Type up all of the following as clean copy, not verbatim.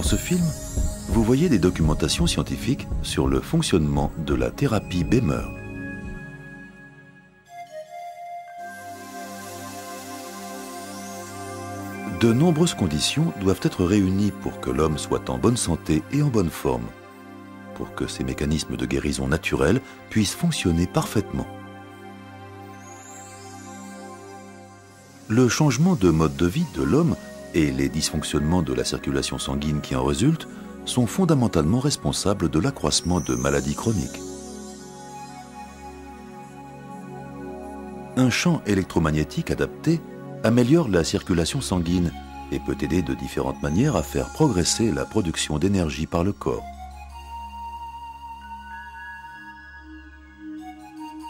ce film, vous voyez des documentations scientifiques sur le fonctionnement de la thérapie Baimer. De nombreuses conditions doivent être réunies pour que l'homme soit en bonne santé et en bonne forme, pour que ces mécanismes de guérison naturelle puissent fonctionner parfaitement. Le changement de mode de vie de l'homme et les dysfonctionnements de la circulation sanguine qui en résultent sont fondamentalement responsables de l'accroissement de maladies chroniques. Un champ électromagnétique adapté améliore la circulation sanguine et peut aider de différentes manières à faire progresser la production d'énergie par le corps.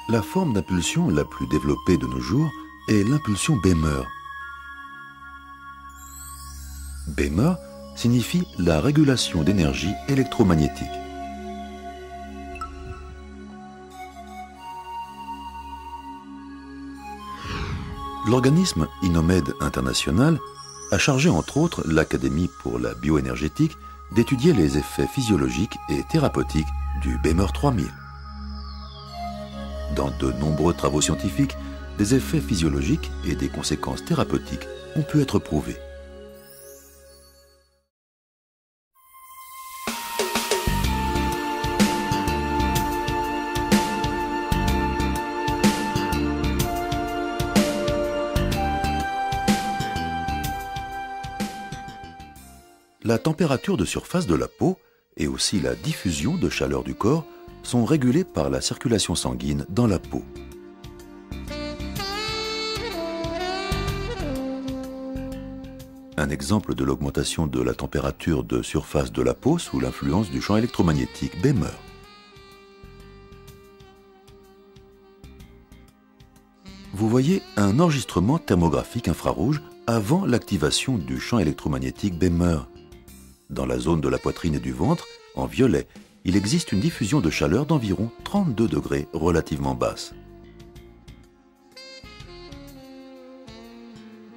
La forme d'impulsion la plus développée de nos jours est l'impulsion Baimer. Baimer signifie la régulation d'énergie électromagnétique. L'organisme Inomed International a chargé entre autres l'Académie pour la bioénergétique d'étudier les effets physiologiques et thérapeutiques du Baimer 3000. Dans de nombreux travaux scientifiques, des effets physiologiques et des conséquences thérapeutiques ont pu être prouvés. La température de surface de la peau et aussi la diffusion de chaleur du corps sont régulées par la circulation sanguine dans la peau. Un exemple de l'augmentation de la température de surface de la peau sous l'influence du champ électromagnétique Baimer. Vous voyez un enregistrement thermographique infrarouge avant l'activation du champ électromagnétique Baimer. Dans la zone de la poitrine et du ventre, en violet, il existe une diffusion de chaleur d'environ 32 degrés relativement basse.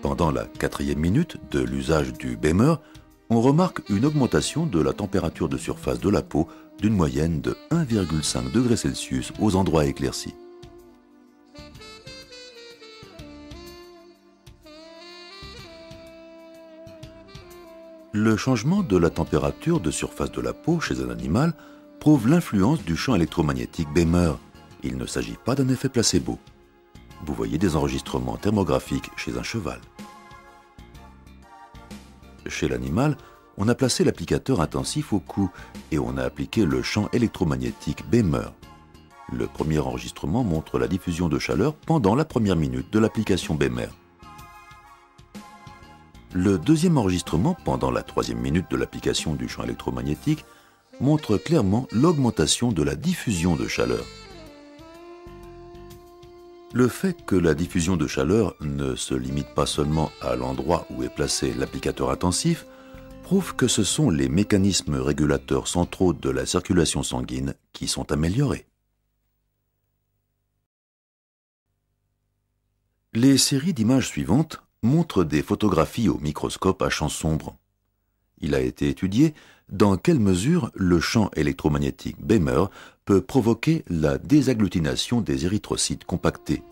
Pendant la 4e minute de l'usage du Baimer, on remarque une augmentation de la température de surface de la peau d'une moyenne de 1,5 degrés Celsius aux endroits éclaircis. Le changement de la température de surface de la peau chez un animal prouve l'influence du champ électromagnétique Baimer. Il ne s'agit pas d'un effet placebo. Vous voyez des enregistrements thermographiques chez un cheval. Chez l'animal, on a placé l'applicateur intensif au cou et on a appliqué le champ électromagnétique Baimer. Le premier enregistrement montre la diffusion de chaleur pendant la première minute de l'application Baimer. Le deuxième enregistrement pendant la 3e minute de l'application du champ électromagnétique montre clairement l'augmentation de la diffusion de chaleur. Le fait que la diffusion de chaleur ne se limite pas seulement à l'endroit où est placé l'applicateur intensif prouve que ce sont les mécanismes régulateurs centraux de la circulation sanguine qui sont améliorés. Les séries d'images suivantes montrent des photographies au microscope à champ sombre. Il a été étudié dans quelle mesure le champ électromagnétique Baimer peut provoquer la désagglutination des érythrocytes compactés.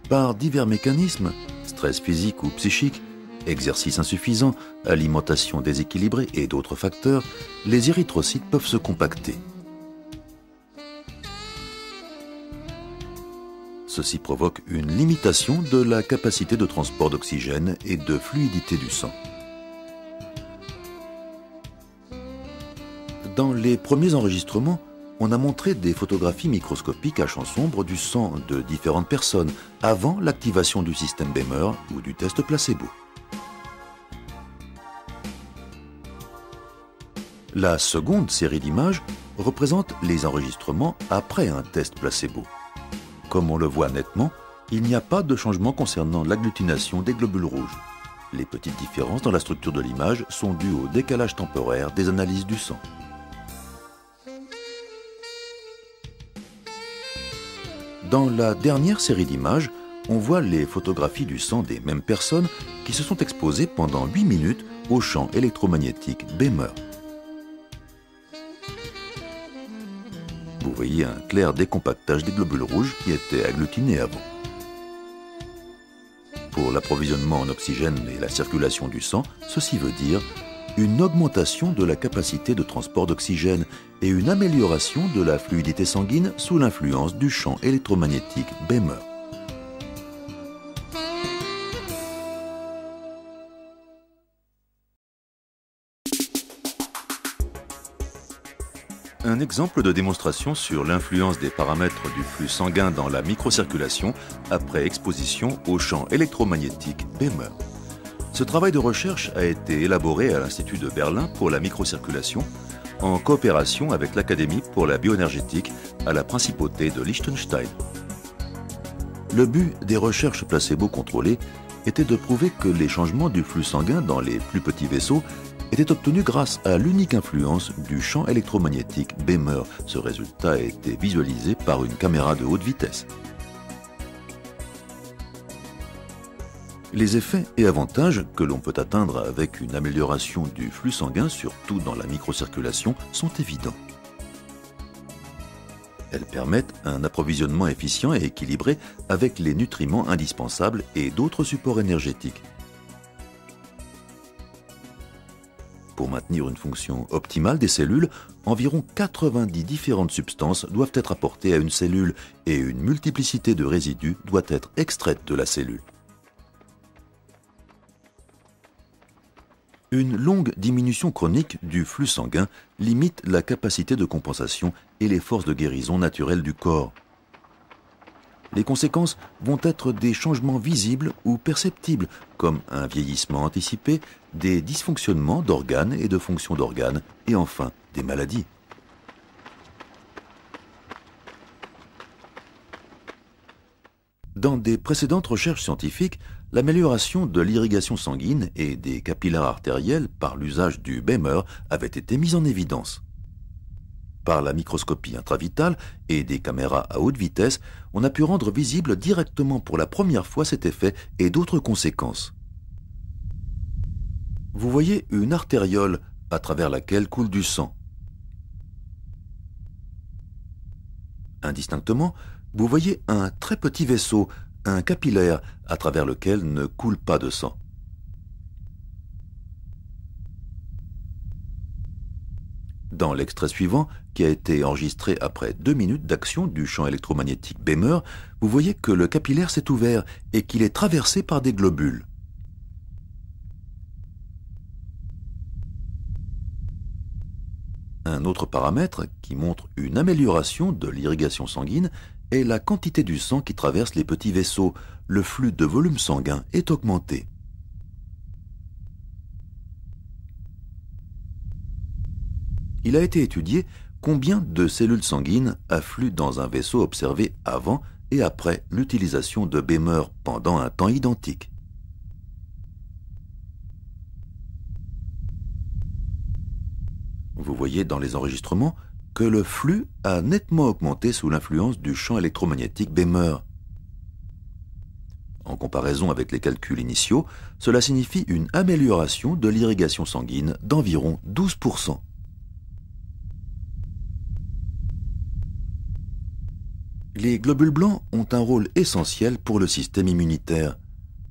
Par divers mécanismes, stress physique ou psychique, exercice insuffisant, alimentation déséquilibrée et d'autres facteurs, les érythrocytes peuvent se compacter. Ceci provoque une limitation de la capacité de transport d'oxygène et de fluidité du sang. Dans les premiers enregistrements, on a montré des photographies microscopiques à champ sombre du sang de différentes personnes avant l'activation du système Baimer ou du test placebo. La seconde série d'images représente les enregistrements après un test placebo. Comme on le voit nettement, il n'y a pas de changement concernant l'agglutination des globules rouges. Les petites différences dans la structure de l'image sont dues au décalage temporaire des analyses du sang. Dans la dernière série d'images, on voit les photographies du sang des mêmes personnes qui se sont exposées pendant 8 minutes au champ électromagnétique BEMER. Vous voyez un clair décompactage des globules rouges qui étaient agglutinés avant. Pour l'approvisionnement en oxygène et la circulation du sang, ceci veut dire une augmentation de la capacité de transport d'oxygène et une amélioration de la fluidité sanguine sous l'influence du champ électromagnétique BEMER. Un exemple de démonstration sur l'influence des paramètres du flux sanguin dans la microcirculation après exposition au champ électromagnétique BEMER. Ce travail de recherche a été élaboré à l'Institut de Berlin pour la microcirculation en coopération avec l'Académie pour la bioénergétique à la Principauté de Liechtenstein. Le but des recherches placebo-contrôlées était de prouver que les changements du flux sanguin dans les plus petits vaisseaux était obtenu grâce à l'unique influence du champ électromagnétique BEMER. Ce résultat a été visualisé par une caméra de haute vitesse. Les effets et avantages que l'on peut atteindre avec une amélioration du flux sanguin, surtout dans la microcirculation, sont évidents. Elles permettent un approvisionnement efficient et équilibré avec les nutriments indispensables et d'autres supports énergétiques. Pour maintenir une fonction optimale des cellules, environ 90 différentes substances doivent être apportées à une cellule et une multiplicité de résidus doit être extraite de la cellule. Une longue diminution chronique du flux sanguin limite la capacité de compensation et les forces de guérison naturelles du corps. Les conséquences vont être des changements visibles ou perceptibles, comme un vieillissement anticipé, des dysfonctionnements d'organes et de fonctions d'organes, et enfin des maladies. Dans des précédentes recherches scientifiques, l'amélioration de l'irrigation sanguine et des capillaires artériels par l'usage du BEMER avait été mise en évidence. Par la microscopie intravitale et des caméras à haute vitesse, on a pu rendre visible directement pour la première fois cet effet et d'autres conséquences. Vous voyez une artériole à travers laquelle coule du sang. Indistinctement, vous voyez un très petit vaisseau, un capillaire, à travers lequel ne coule pas de sang. Dans l'extrait suivant, qui a été enregistré après 2 minutes d'action du champ électromagnétique BEMER, vous voyez que le capillaire s'est ouvert et qu'il est traversé par des globules. Un autre paramètre qui montre une amélioration de l'irrigation sanguine est la quantité du sang qui traverse les petits vaisseaux. Le flux de volume sanguin est augmenté. Il a été étudié combien de cellules sanguines affluent dans un vaisseau observé avant et après l'utilisation de BEMER pendant un temps identique. Vous voyez dans les enregistrements que le flux a nettement augmenté sous l'influence du champ électromagnétique BEMER. En comparaison avec les calculs initiaux, cela signifie une amélioration de l'irrigation sanguine d'environ 12%. Les globules blancs ont un rôle essentiel pour le système immunitaire.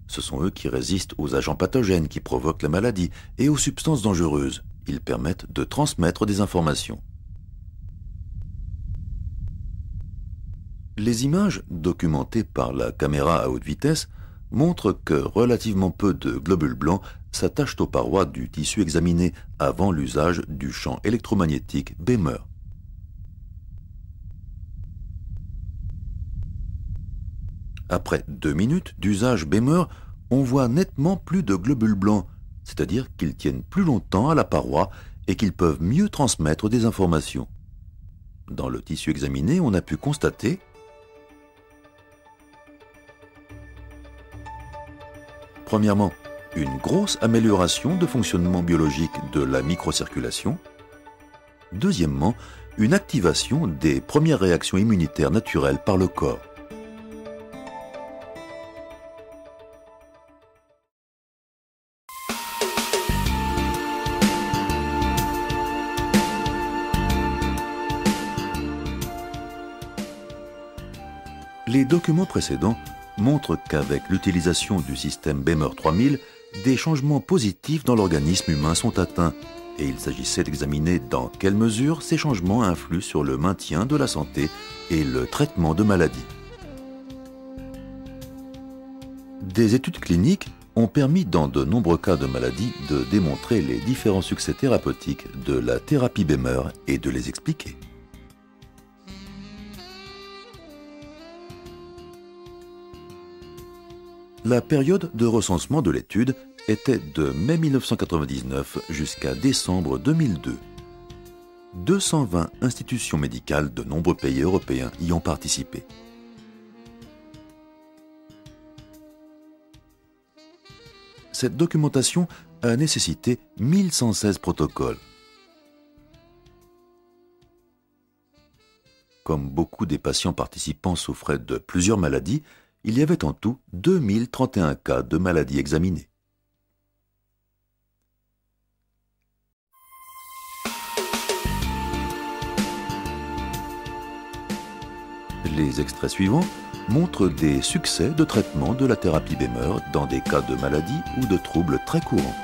Ce sont eux qui résistent aux agents pathogènes qui provoquent la maladie et aux substances dangereuses. Ils permettent de transmettre des informations. Les images documentées par la caméra à haute vitesse montrent que relativement peu de globules blancs s'attachent aux parois du tissu examiné avant l'usage du champ électromagnétique BEMER. Après 2 minutes d'usage BEMER, on voit nettement plus de globules blancs, c'est-à-dire qu'ils tiennent plus longtemps à la paroi et qu'ils peuvent mieux transmettre des informations. Dans le tissu examiné, on a pu constater premièrement, une grosse amélioration de fonctionnement biologique de la microcirculation. Deuxièmement, une activation des premières réactions immunitaires naturelles par le corps. Les documents précédents montrent qu'avec l'utilisation du système Baimer 3000, des changements positifs dans l'organisme humain sont atteints, et il s'agissait d'examiner dans quelle mesure ces changements influent sur le maintien de la santé et le traitement de maladies. Des études cliniques ont permis dans de nombreux cas de maladies de démontrer les différents succès thérapeutiques de la thérapie Baimer et de les expliquer. La période de recensement de l'étude était de mai 1999 jusqu'à décembre 2002. 220 institutions médicales de nombreux pays européens y ont participé. Cette documentation a nécessité 1116 protocoles. Comme beaucoup des patients participants souffraient de plusieurs maladies, il y avait en tout 2031 cas de maladies examinés. Les extraits suivants montrent des succès de traitement de la thérapie Baimer dans des cas de maladies ou de troubles très courants.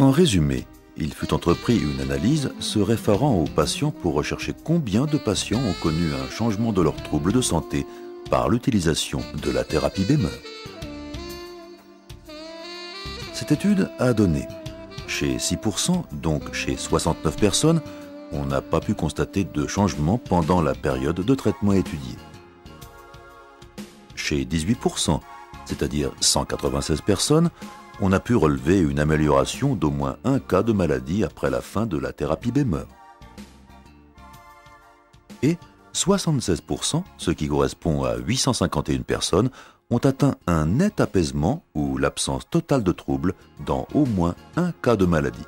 En résumé, il fut entrepris une analyse se référant aux patients pour rechercher combien de patients ont connu un changement de leurs troubles de santé par l'utilisation de la thérapie Baimer. Cette étude a donné, chez 6%, donc chez 69 personnes, on n'a pas pu constater de changement pendant la période de traitement étudiée. Chez 18%, c'est-à-dire 196 personnes, on a pu relever une amélioration d'au moins un cas de maladie après la fin de la thérapie Baimer. Et 76%, ce qui correspond à 851 personnes, ont atteint un net apaisement ou l'absence totale de troubles dans au moins un cas de maladie.